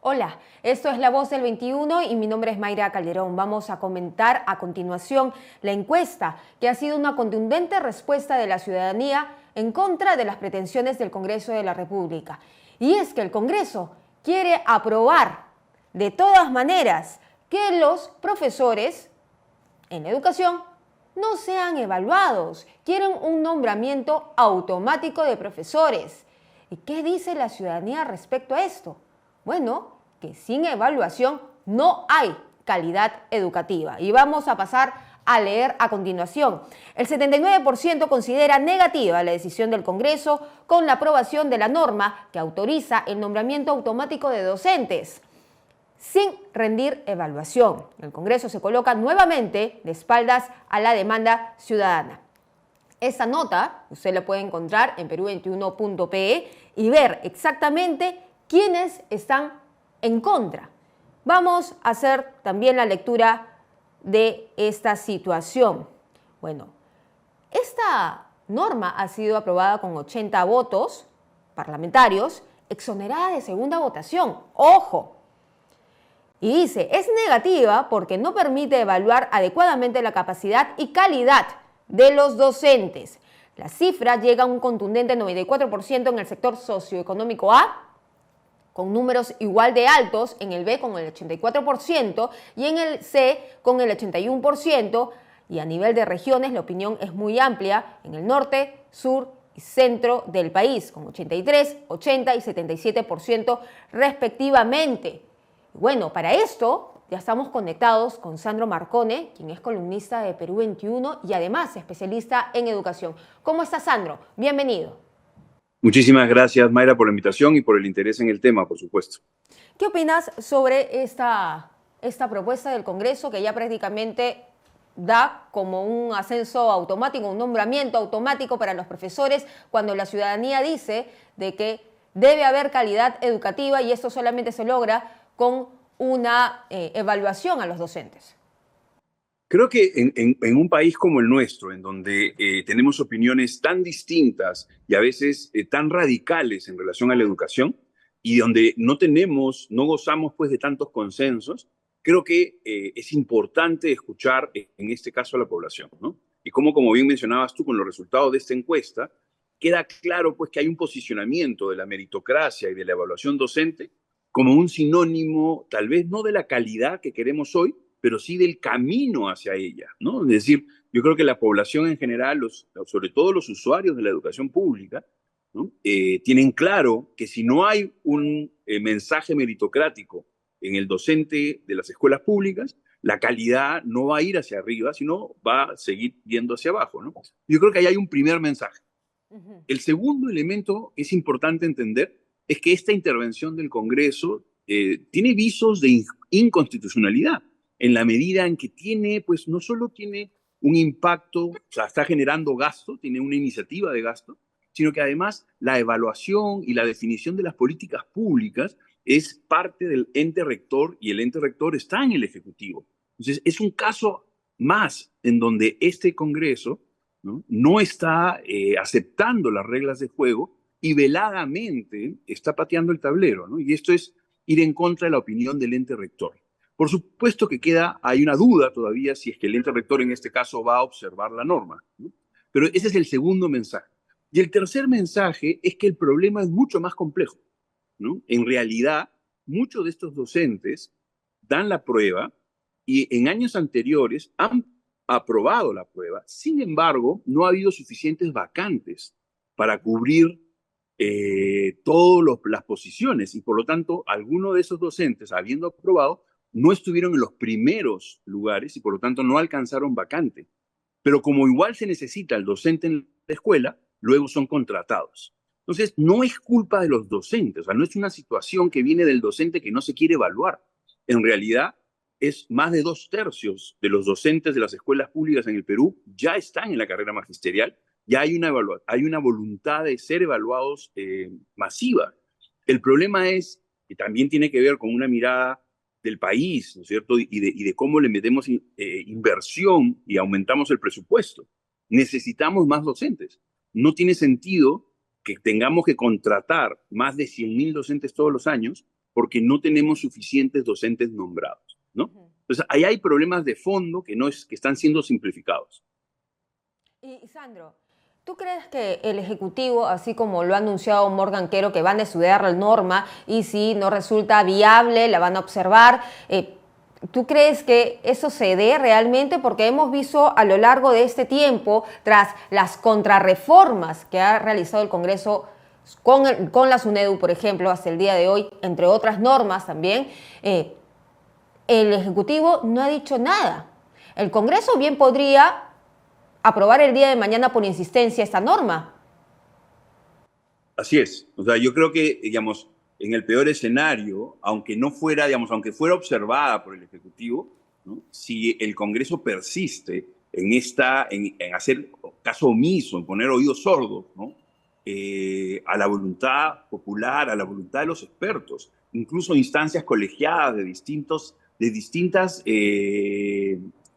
Hola, esto es La Voz del 21 y mi nombre es Mayra Calderón. Vamos a comentar a continuación la encuesta que ha sido una contundente respuesta de la ciudadanía en contra de las pretensiones del Congreso de la República. Y es que el Congreso quiere aprobar de todas maneras que los profesores en la educación no sean evaluados. Quieren un nombramiento automático de profesores. ¿Y qué dice la ciudadanía respecto a esto? Bueno, que sin evaluación no hay calidad educativa. Y vamos a pasar a leer a continuación. El 79% considera negativa la decisión del Congreso con la aprobación de la norma que autoriza el nombramiento automático de docentes sin rendir evaluación. El Congreso se coloca nuevamente de espaldas a la demanda ciudadana. Esta nota usted la puede encontrar en Perú21.pe y ver exactamente quiénes están en contra. Vamos a hacer también la lectura de esta situación. Bueno, esta norma ha sido aprobada con 80 votos parlamentarios, exonerada de segunda votación. ¡Ojo! Y dice, es negativa porque no permite evaluar adecuadamente la capacidad y calidad de los docentes. La cifra llega a un contundente 94% en el sector socioeconómico A, con números igual de altos en el B con el 84% y en el C con el 81%, y a nivel de regiones la opinión es muy amplia en el norte, sur y centro del país, con 83, 80 y 77% respectivamente. Bueno, para esto ya estamos conectados con Sandro Marcone, quien es columnista de Perú 21 y además especialista en educación. ¿Cómo está, Sandro? Bienvenido. Muchísimas gracias, Mayra, por la invitación y por el interés en el tema, por supuesto. ¿Qué opinas sobre esta propuesta del Congreso que ya prácticamente da como un ascenso automático, un nombramiento automático para los profesores, cuando la ciudadanía dice de que debe haber calidad educativa y esto solamente se logra con una evaluación a los docentes? Creo que en un país como el nuestro, en donde tenemos opiniones tan distintas y a veces tan radicales en relación a la educación, y donde no gozamos pues de tantos consensos, creo que es importante escuchar en este caso a la población, ¿no? Y como bien mencionabas tú, con los resultados de esta encuesta, queda claro pues que hay un posicionamiento de la meritocracia y de la evaluación docente como un sinónimo, tal vez no de la calidad que queremos hoy, pero sí del camino hacia ella, ¿no? Es decir, yo creo que la población en general, sobre todo los usuarios de la educación pública, ¿no? Tienen claro que si no hay un mensaje meritocrático en el docente de las escuelas públicas, la calidad no va a ir hacia arriba, sino va a seguir yendo hacia abajo, ¿no? Yo creo que ahí hay un primer mensaje. El segundo elemento es importante entender es que esta intervención del Congreso tiene visos de inconstitucionalidad en la medida en que tiene, pues no solo tiene un impacto, o sea, está generando gasto, tiene una iniciativa de gasto, sino que además la evaluación y la definición de las políticas públicas es parte del ente rector y el ente rector está en el Ejecutivo. Entonces, es un caso más en donde este Congreso no está aceptando las reglas de juego y veladamente está pateando el tablero, ¿no? Y esto es ir en contra de la opinión del ente rector. Por supuesto que hay una duda todavía si es que el ente rector en este caso va a observar la norma, ¿no? Pero ese es el segundo mensaje. Y el tercer mensaje es que el problema es mucho más complejo, ¿no? En realidad, muchos de estos docentes dan la prueba y en años anteriores han aprobado la prueba. Sin embargo, no ha habido suficientes vacantes para cubrir todas las posiciones y por lo tanto, algunos de esos docentes, habiendo aprobado, no estuvieron en los primeros lugares y por lo tanto no alcanzaron vacante. Pero como igual se necesita el docente en la escuela, luego son contratados. Entonces, no es culpa de los docentes, o sea, no es una situación que viene del docente que no se quiere evaluar. En realidad, es más de 2/3 de los docentes de las escuelas públicas en el Perú ya están en la carrera magisterial, ya hay una voluntad de ser evaluados masiva. El problema es que también tiene que ver con una mirada del país, ¿no es cierto? Y de cómo le metemos inversión y aumentamos el presupuesto. Necesitamos más docentes. No tiene sentido que tengamos que contratar más de 100.000 docentes todos los años, porque no tenemos suficientes docentes nombrados, ¿no? Entonces, ahí hay problemas de fondo que están siendo simplificados. Y Sandro, ¿tú crees que el Ejecutivo, así como lo ha anunciado Morgan Quero, que van a estudiar la norma y si no resulta viable, la van a observar? ¿Tú crees que eso se dé realmente? Porque hemos visto a lo largo de este tiempo, tras las contrarreformas que ha realizado el Congreso con la SUNEDU, por ejemplo, hasta el día de hoy, entre otras normas también, el Ejecutivo no ha dicho nada. El Congreso bien podría aprobar el día de mañana por insistencia esta norma. Así es. O sea, yo creo que, digamos, en el peor escenario, aunque no fuera, digamos, aunque fuera observada por el Ejecutivo, ¿no? Si el Congreso persiste en hacer caso omiso, en poner oídos sordos, ¿no? A la voluntad popular, a la voluntad de los expertos, incluso instancias colegiadas de distintas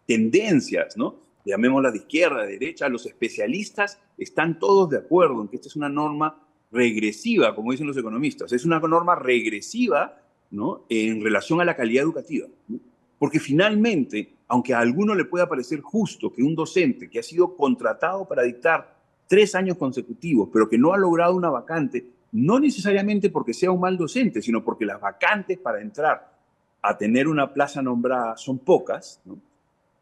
tendencias, ¿no? Llamémoslas de izquierda, de derecha, los especialistas están todos de acuerdo en que esta es una norma regresiva, como dicen los economistas. Es una norma regresiva, ¿no? En relación a la calidad educativa, ¿no? Porque finalmente, aunque a alguno le pueda parecer justo que un docente que ha sido contratado para dictar 3 años consecutivos, pero que no ha logrado una vacante, no necesariamente porque sea un mal docente, sino porque las vacantes para entrar a tener una plaza nombrada son pocas, ¿no?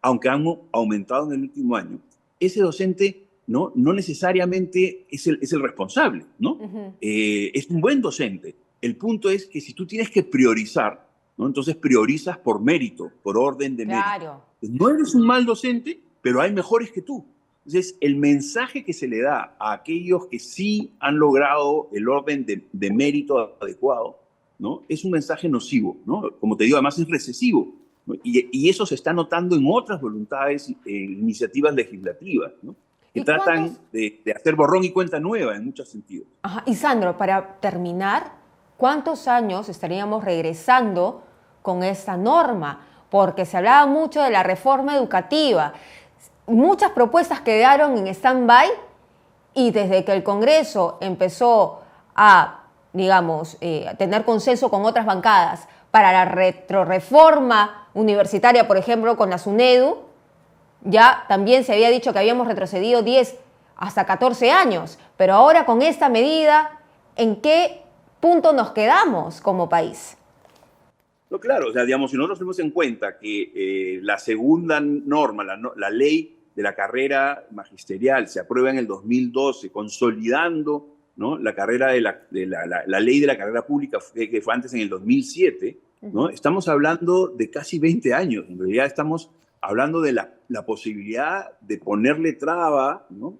Aunque han aumentado en el último año, ese docente no necesariamente es el responsable, ¿no? Es un buen docente. El punto es que si tú tienes que priorizar, ¿no? Entonces priorizas por mérito, por orden de mérito. No eres un mal docente, pero hay mejores que tú. Entonces, el mensaje que se le da a aquellos que sí han logrado el orden de mérito adecuado, ¿no? Es un mensaje nocivo, ¿no? Como te digo, además es recesivo, ¿no? Y eso se está notando en otras voluntades, iniciativas legislativas, ¿no? Que tratan de hacer borrón y cuenta nueva en muchos sentidos. Ajá. Y Sandro, para terminar, ¿cuántos años estaríamos regresando con esta norma? Porque se hablaba mucho de la reforma educativa. Muchas propuestas quedaron en stand-by y desde que el Congreso empezó a, digamos, tener consenso con otras bancadas para la retroreforma universitaria, por ejemplo, con la SUNEDU, ya también se había dicho que habíamos retrocedido 10 hasta 14 años, pero ahora con esta medida, ¿en qué punto nos quedamos como país? No, claro, o sea, digamos, si nosotros tenemos en cuenta que la segunda norma, la ley de la carrera magisterial, se aprueba en el 2012, consolidando, ¿no? La carrera la ley de la carrera pública que fue antes en el 2007, ¿no? Estamos hablando de casi 20 años. En realidad estamos hablando de la posibilidad de ponerle traba, ¿no?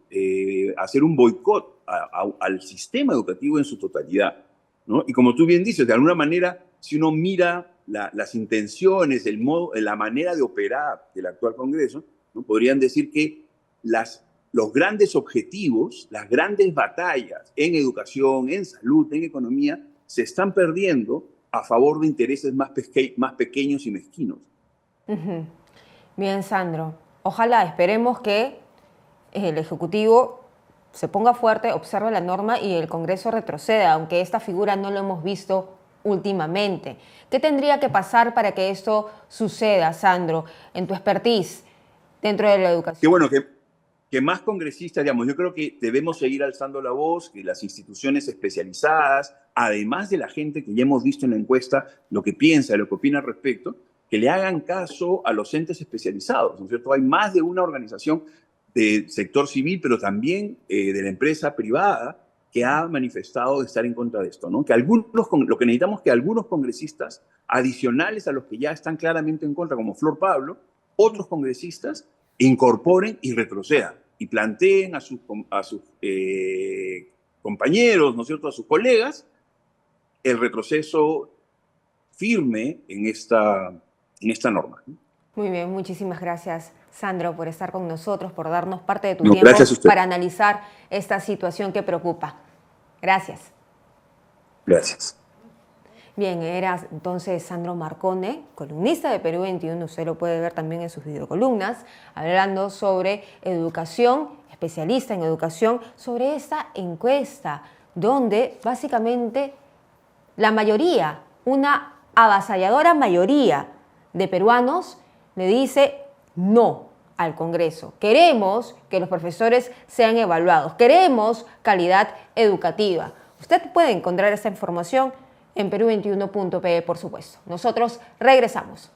Hacer un boicot al sistema educativo en su totalidad, ¿no? Y como tú bien dices, de alguna manera, si uno mira las intenciones, el modo, la manera de operar del actual Congreso, ¿no? Podrían decir que los grandes objetivos, las grandes batallas en educación, en salud, en economía, se están perdiendo a favor de intereses más pequeños y mezquinos. Bien, Sandro. Ojalá, esperemos que el Ejecutivo se ponga fuerte, observe la norma y el Congreso retroceda, aunque esta figura no lo hemos visto últimamente. ¿Qué tendría que pasar para que esto suceda, Sandro, en tu expertise dentro de la educación? Qué bueno que más congresistas, digamos, yo creo que debemos seguir alzando la voz, que las instituciones especializadas, además de la gente que ya hemos visto en la encuesta, lo que piensa, lo que opina al respecto, que le hagan caso a los entes especializados, ¿no es cierto? Hay más de una organización del sector civil, pero también de la empresa privada, que ha manifestado de estar en contra de esto, ¿no? Lo que necesitamos es que algunos congresistas, adicionales a los que ya están claramente en contra, como Flor Pablo, otros congresistas incorporen y retrocedan y planteen a sus compañeros, ¿no es cierto?, a sus colegas, el retroceso firme en esta norma. Muy bien, muchísimas gracias, Sandro, por estar con nosotros, por darnos parte de tu tiempo para analizar esta situación que preocupa. Gracias. Gracias. Bien, era entonces Sandro Marcone, columnista de Perú 21, usted lo puede ver también en sus videocolumnas, hablando sobre educación, especialista en educación, sobre esta encuesta, donde básicamente la mayoría, una avasalladora mayoría de peruanos le dice no al Congreso. Queremos que los profesores sean evaluados, queremos calidad educativa. Usted puede encontrar esta información en Perú21.pe, por supuesto. Nosotros regresamos.